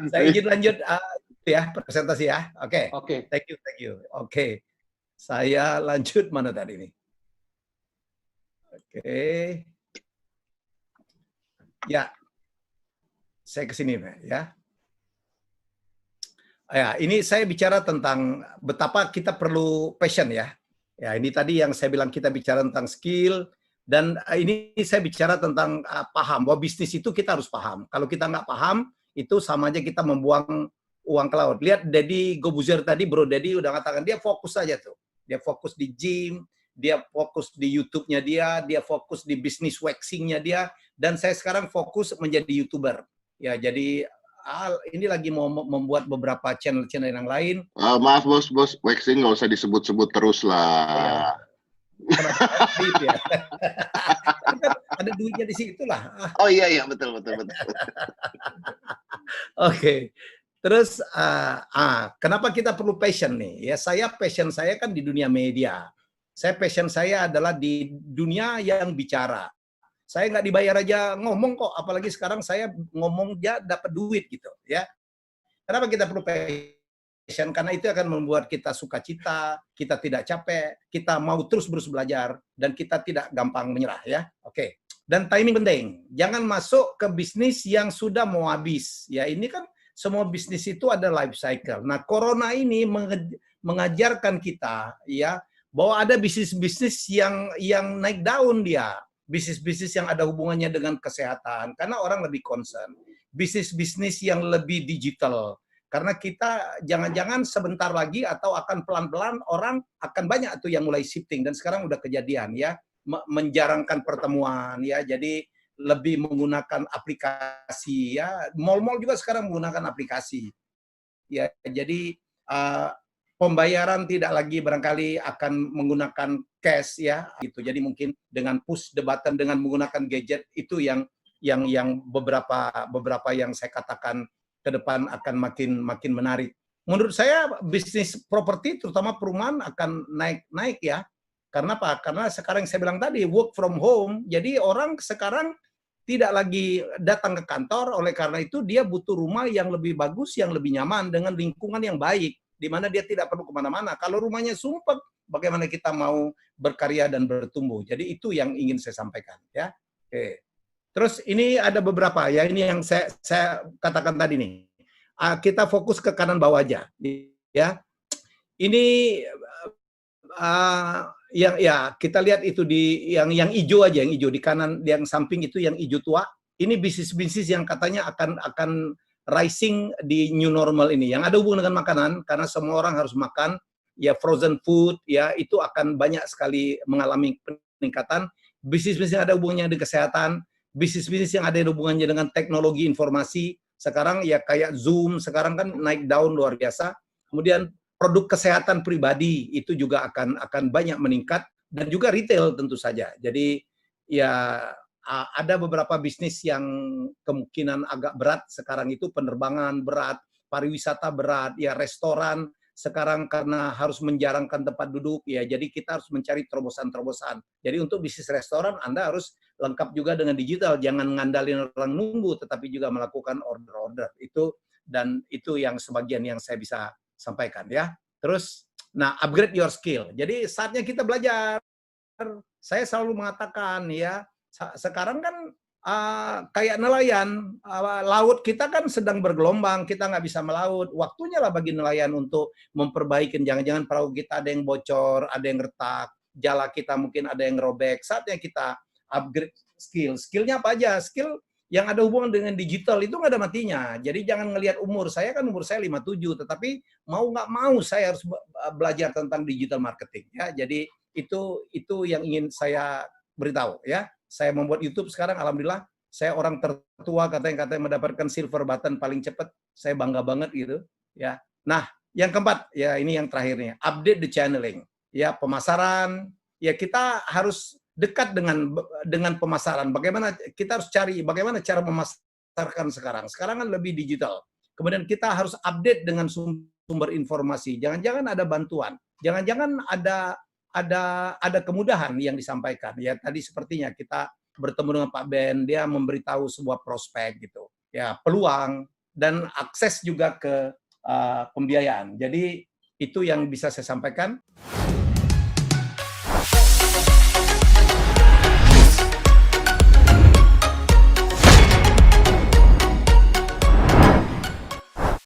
Saya izin lanjut ya presentasi ya. Oke. Oke. Thank you. Oke. Saya lanjut mana tadi nih? Oke. Ya. Saya ke sini ya. Ya, ini saya bicara tentang betapa kita perlu passion ya. Ya, ini tadi yang saya bilang kita bicara tentang skill, dan ini saya bicara tentang paham bahwa bisnis itu kita harus paham. Kalau kita nggak paham, itu sama aja kita membuang uang ke laut. Lihat Deddy Gobuzier tadi, Bro Deddy udah mengatakan dia fokus aja tuh. Dia fokus di gym, dia fokus di YouTube-nya dia fokus di bisnis waxing-nya dia, dan saya sekarang fokus menjadi YouTuber. Ya, jadi ini lagi mau membuat beberapa channel-channel yang lain. Maaf bos, waxing nggak usah disebut-sebut terus lah. Ya. Ada duitnya di situ lah. Oh iya betul. Oke. Terus kenapa kita perlu passion nih? Ya passion saya kan di dunia media. Passion saya adalah di dunia yang bicara. Saya nggak dibayar aja ngomong kok, apalagi sekarang saya ngomong dia dapat duit gitu ya. Kenapa kita perlu passion? Karena itu akan membuat kita sukacita, kita tidak capek, kita mau terus belajar, dan kita tidak gampang menyerah ya. Oke. Dan timing penting. Jangan masuk ke bisnis yang sudah mau habis. Ya, ini kan semua bisnis itu ada life cycle. Nah, corona ini mengajarkan kita ya bahwa ada bisnis-bisnis yang naik daun dia. Bisnis-bisnis yang ada hubungannya dengan kesehatan, karena orang lebih concern. Bisnis-bisnis yang lebih digital, karena kita jangan-jangan sebentar lagi atau akan pelan-pelan orang akan banyak tuh yang mulai shifting, dan sekarang udah kejadian ya, menjarangkan pertemuan ya, jadi lebih menggunakan aplikasi ya. Mall-mall juga sekarang menggunakan aplikasi ya, jadi pembayaran tidak lagi barangkali akan menggunakan cash ya gitu. Jadi mungkin dengan push the button, dengan menggunakan gadget, itu yang beberapa yang saya katakan ke depan akan makin menarik. Menurut saya bisnis properti terutama perumahan akan naik ya. Karena apa? Karena sekarang saya bilang tadi work from home. Jadi orang sekarang tidak lagi datang ke kantor, oleh karena itu dia butuh rumah yang lebih bagus, yang lebih nyaman, dengan lingkungan yang baik, di mana dia tidak perlu kemana-mana. Kalau rumahnya sumpek, bagaimana kita mau berkarya dan bertumbuh? Jadi itu yang ingin saya sampaikan ya. Oke. Terus ini ada beberapa ya, ini yang saya katakan tadi nih. Kita fokus ke kanan bawah aja ya. Ini yang ya kita lihat itu di yang hijau aja, yang hijau di kanan, yang samping itu yang hijau tua. Ini bisnis-bisnis yang katanya akan rising di new normal ini, yang ada hubungan dengan makanan, karena semua orang harus makan ya, frozen food ya, itu akan banyak sekali mengalami peningkatan. Bisnis-bisnis yang ada hubungannya dengan kesehatan, bisnis-bisnis yang ada hubungannya dengan teknologi informasi, sekarang ya kayak Zoom sekarang kan naik daun luar biasa. Kemudian produk kesehatan pribadi itu juga akan banyak meningkat, dan juga retail tentu saja. Jadi ya ada beberapa bisnis yang kemungkinan agak berat sekarang itu, penerbangan berat, pariwisata berat, ya restoran sekarang karena harus menjarangkan tempat duduk ya, jadi kita harus mencari terobosan-terobosan. Jadi untuk bisnis restoran Anda harus lengkap juga dengan digital, jangan ngandalin orang nunggu, tetapi juga melakukan order-order itu, dan itu yang sebagian yang saya bisa sampaikan ya. Terus, nah upgrade your skill. Jadi saatnya kita belajar. Saya selalu mengatakan ya, sekarang kan kayak nelayan, laut kita kan sedang bergelombang, kita nggak bisa melaut. Waktunya lah bagi nelayan untuk memperbaiki. Jangan-jangan perahu kita ada yang bocor, ada yang retak, jala kita mungkin ada yang robek. Saatnya kita upgrade skill. Skillnya apa aja? Skill yang ada hubungan dengan digital itu nggak ada matinya. Jadi jangan ngelihat umur. Saya kan umur saya 57, tetapi mau nggak mau saya harus belajar tentang digital marketing ya. Jadi itu yang ingin saya beritahu ya. Saya membuat YouTube sekarang, alhamdulillah saya orang tertua katanya mendapatkan silver button paling cepat. Saya bangga banget gitu ya. Nah, yang keempat ya, ini yang terakhirnya, update the channeling. Ya, pemasaran. Ya, kita harus dekat dengan pemasaran. Bagaimana kita harus cari bagaimana cara memasarkan sekarang. Sekarang kan lebih digital. Kemudian kita harus update dengan sumber informasi. Jangan-jangan ada bantuan. Jangan-jangan ada kemudahan yang disampaikan. Ya, tadi sepertinya kita bertemu dengan Pak Ben, dia memberitahu sebuah prospek gitu. Ya, peluang. dan akses juga ke pembiayaan. Jadi itu yang bisa saya sampaikan.